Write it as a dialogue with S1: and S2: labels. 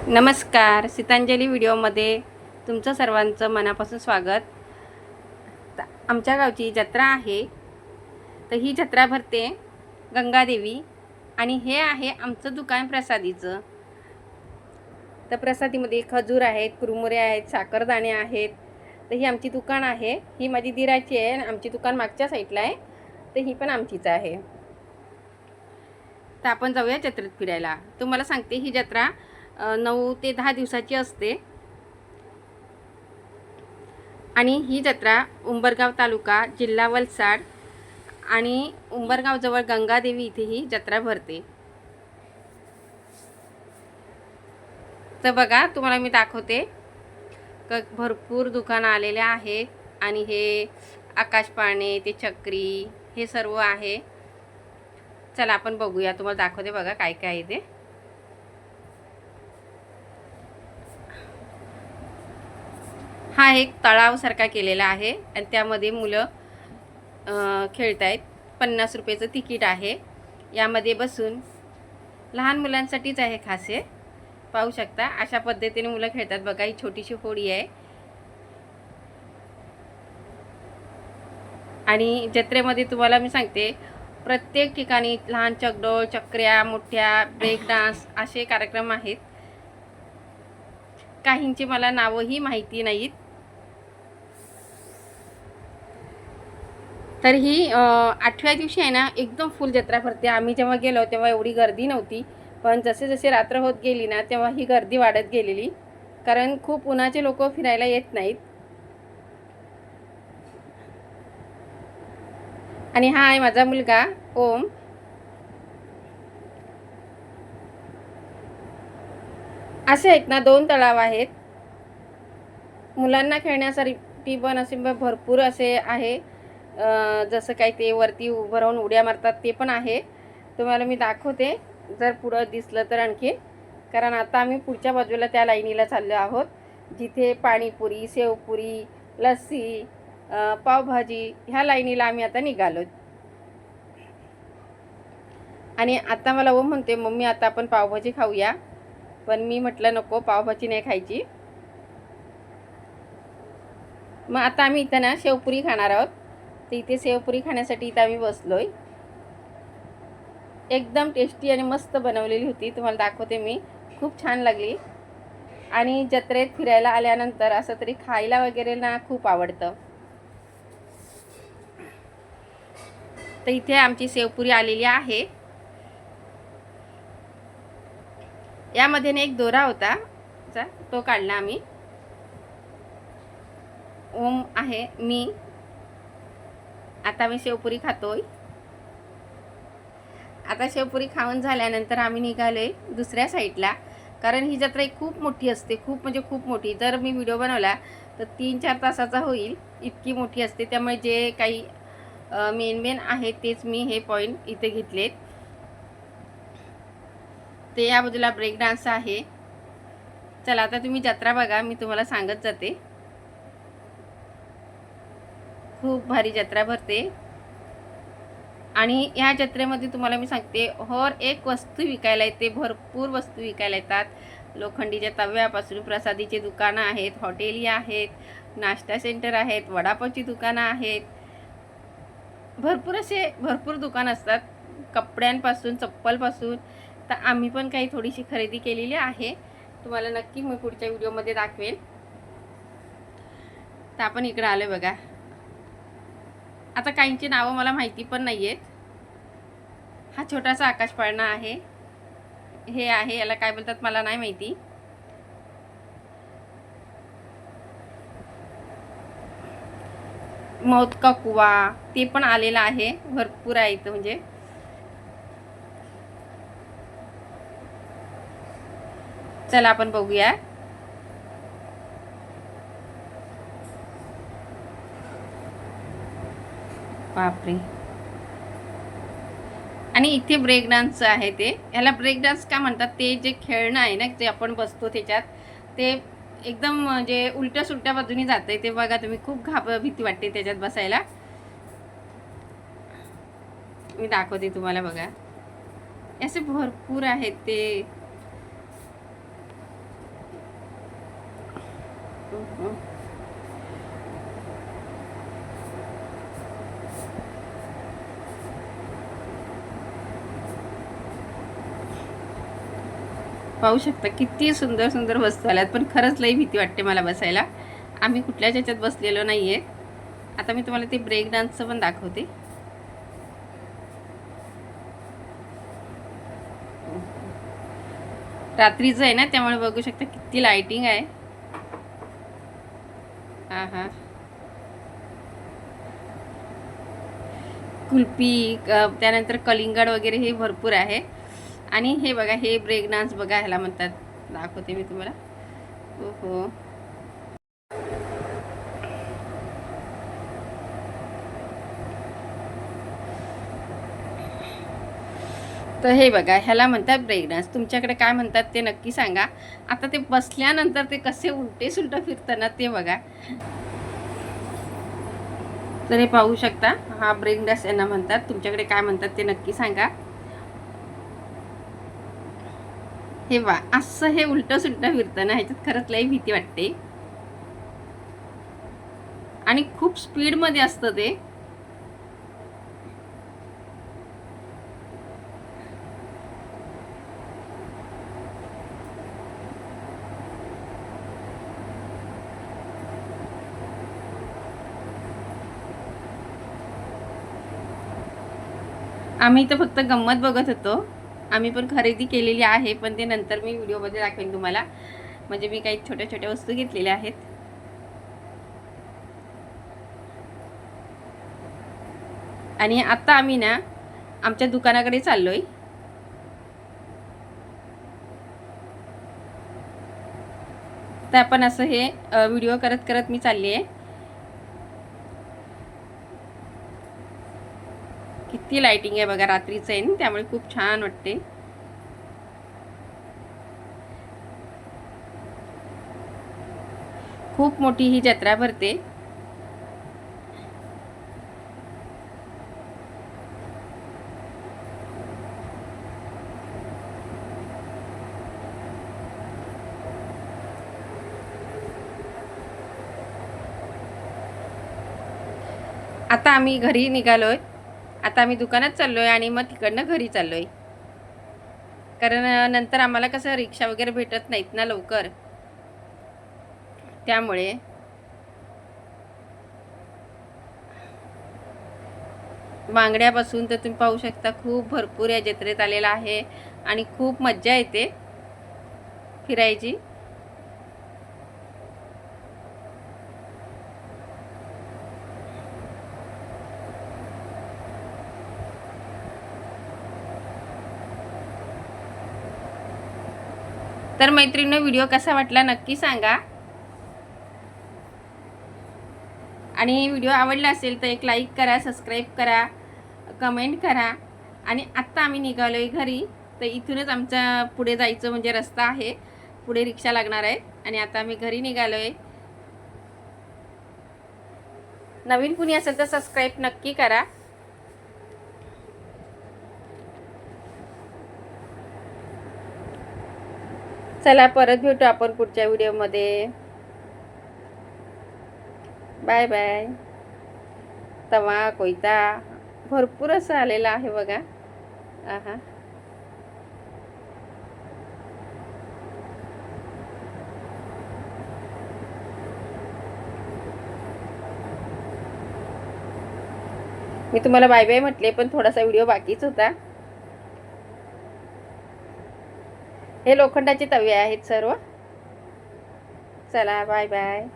S1: नमस्कार, सीतांजली व्हिडिओमध्ये तुमचं सर्वांचं मनापासून स्वागत. आमच्या गावची जत्रा आहे, तर ही जत्रा भरते गंगादेवी आणि हे आहे आमचं दुकान प्रसादीचं. तर प्रसादीमध्ये खजूर आहेत, कुरमुरे आहेत, साखरदाणे आहेत. तर ही आमची दुकान आहे. ही माझी दिराची आहे आणि आमची दुकान मागच्या साईडला आहे, तर ही पण आमचीच आहे. तर आपण जाऊया जत्रेत फिरायला. तुम्हाला सांगते, ही जत्रा 9 ते 10 दिवसाची असते आणि ही जत्रा उंबरगाव तालुका, जिल्हा वलसाड आणि उंबरगावजवळ गंगादेवी इथे ही जत्रा भरते. तर बघा, तुम्हाला मी दाखवते. भरपूर दुकानं आलेले आहेत आणि हे आकाशपाळणे, ते चक्री, हे सर्व आहे. चला आपण बघूया, तुम्हाला दाखवते. बघा काय काय आहे ते. हा एक तळावसारखा केलेला आहे आणि त्यामध्ये मुलं खेळत आहेत. 50 रुपयाचं तिकीट आहे. यामध्ये बसून लहान मुलांसाठीच आहे खास. हे पाहू शकता, अशा पद्धतीने मुलं खेळतात. बघा, ही छोटीशी होडी आहे आणि जत्रेमध्ये तुम्हाला मी सांगते, प्रत्येक ठिकाणी लहान चकडोळ, चक्र्या, मोठ्या ब्रेक डान्स असे कार्यक्रम आहेत. काहींची मला नावंही माहिती नाहीत. तर ही 8व्या दिवशी आहे ना, एकदम फुल जत्रा भरते. आम्ही जेव्हा गेलो तेव्हा एवढी गर्दी नव्हती, पण जसे जसे रात्र होत गेली ना, तेव्हा ही गर्दी वाढत गेलेली, कारण खूप उन्हाचे लोक फिरायला येत नाहीत. आणि हा आहे माझा मुलगा ओम. असे आहेत ना, 2 तलाव आहेत. मुलांना खेळण्यासाठी पण असे भरपूर असे आहे. जसं काही ते वरती उभं राहून उड्या मारतात ते पण आहे. तुम्हाला मी दाखवते, जर पुढं दिसलं तर आणखी. कारण आता आम्ही पुढच्या बाजूला त्या लाईनीला चाललो आहोत, जिथे पाणीपुरी, शेवपुरी, लस्सी, पावभाजी ह्या लाईनीला आम्ही आता निघालो. आणि आता मला ओम म्हणते, मम्मी आता आपण पावभाजी खाऊया. पण मी म्हटलं नको, पावभाजी नाही खायची. मग आता आम्ही इथं ना शेवपुरी खाणार आहोत. तर इथे शेवपुरी खाण्यासाठी इथं आम्ही बसलोय. एकदम टेस्टी आणि मस्त बनवलेली होती. तुम्हाला दाखवते मी. खूप छान लागली. आणि जत्रेत फिरायला आल्यानंतर असं तरी खायला वगैरे ना खूप आवडतं. तर इथे आमची शेवपुरी आलेली आहे. यामध्ये एक दोरा होता, तो काढला आम्ही. ओम आहे, मी. आता मी शेवपुरी खातोय. आता शेवपुरी खाऊन झाल्यानंतर आम्ही निघालोय दुसऱ्या साईडला, कारण ही जत्रा खूप मोठी असते. खूप म्हणजे खूप मोठी. जर मी व्हिडिओ बनवला तर 3-4 तासाचा होईल, इतकी मोठी असते. त्यामुळे जे काही मेन आहेत तेच मी हे पॉईंट इथे घेतलेत. ते या बाजूला ब्रेक डान्स आहे. चला आता तुम्ही जत्रा बघा, मी तुम्हाला सांगत जाते. खूप भारी जत्रा भरते आणि या जत्रेमध्ये तुम्हाला मी सांगते, हर एक वस्तू विकायला येते. भरपूर वस्तू विकायला येतात. लोखंडीच्या तव्यापासून प्रसादीचे दुकानं आहेत, हॉटेली आहेत, नाश्ता सेंटर आहेत, वडापावची दुकानं आहेत. भरपूर दुकानं असतात, कपड्यांपासून, चप्पलपासून. तर आम्ही पण काही थोडीशी खरेदी केलेली आहे. तुम्हाला नक्की मी पुढच्या व्हिडिओमध्ये दाखवेन. तर आपण इकडे आलोय बघा. आता काहींची नावं मला माहिती पण नाही आहेत. हा छोटासा आकाशपाळणा आहे. हे आहे, याला काय बोलतात मला नाही माहिती. मौत का कुवा ते पण आलेला आहे. भरपूर आहे इथं म्हणजे. चला आपण बघूया. बापरे. आणि इथे ब्रेक डान्स आहे. ते ह्याला ब्रेक डान्स का म्हणतात, ते जे खेळणं आहे ना, जे आपण बसतो त्याच्यात, ते एकदम म्हणजे उलट्या सुलट्या बाजूनी जाते. ते बघा तुम्ही, खूप भीती वाटते त्याच्यात बसायला. मी दाखवते तुम्हाला बघा. असे भरपूर आहेत ते. पाहू शकता किती सुंदर सुंदर वस्तू आल्यात, पण खरंच लई भीती वाटते मला बसायला. आम्ही कुठल्याच ह्याच्यात बसलेलो नाही आहे. आता मी तुम्हाला ते ब्रेक डान्सचं पण दाखवते. रात्रीचं आहे ना, त्यामुळे बघू शकता किती लाइटिंग आहे. हा हा, कुल्फी, त्यानंतर कलिंगड वगैरे हे भरपूर आहे. आणि हे बघा, हे ब्रेक डान्स बघा, ह्याला म्हणतात, दाखवते मी तुम्हाला. हो, तर हे बघा, ह्याला म्हणतात ब्रेक डान्स. तुमच्याकडे काय म्हणतात ते नक्की सांगा. आता ते बसल्यानंतर ते कसे उलटे सुलटं फिरताना ते बघा. तर हे पाहू शकता, हा ब्रेक डान्स यांना म्हणतात. तुमच्याकडे काय म्हणतात ते नक्की सांगा. हे वा, असं हे उलटं सुलटं फिरताना ह्याच्यात खरंच लई भीती वाटते. आणि खूप स्पीडमध्ये असतं ते. आम्ही तर फक्त गंमत बघत होतो. आम्ही पण खरेदी केलेली आहे, पण ते नंतर मी व्हिडिओमध्ये दाखवेन तुम्हाला. म्हणजे मी काही छोट्या छोट्या वस्तू घेतलेल्या आहेत. आणि आता आम्ही ना आमच्या दुकानाकडे चाललोय. तर आपण असं हे व्हिडिओ करत करत मी चालली आहे. किती लाइटिंग आहे बघा, रात्रीचं आहे ना, त्यामुळे खूप छान वाटते. खूप मोठी ही जत्रा भरते. आता आम्ही घरी निघालोय. आता आम्ही दुकानात चाललोय आणि मग तिकडनं घरी चाललोय. कारण नंतर आम्हाला कसं रिक्षा वगैरे भेटत नाहीत ना लवकर, त्यामुळे. बांगड्यापासून तर तुम्ही पाहू शकता, खूप भरपूर या जत्रेत आलेला आहे. आणि खूप मज्जा येते फिरायची. तर मैत्रिणींनो, व्हिडिओ कसा वाटला नक्की सांगा. आणि व्हिडिओ आवडला असेल तर एक लाईक करा, सबस्क्राईब करा, कमेंट करा. आणि आत्ता आम्ही निघालो आहे घरी. तर इथूनच आमच्या पुढे जायचं म्हणजे रस्ता आहे, पुढे रिक्षा लागणार आहे. आणि आता आम्ही घरी निघालो आहे. नवीन कुणी असेल तर सबस्क्राईब नक्की करा. चला, परत भेटू आपण पुढच्या व्हिडिओमध्ये. Bye bye. तवा कोयता भरपूर असं आलेलं आहे बघा. आहा, मी तुम्हाला बाय बाय म्हटले, पण थोडासा व्हिडिओ बाकीच होता. हे लोखंडाचे तवे आहेत सर्व. चला, बाय बाय.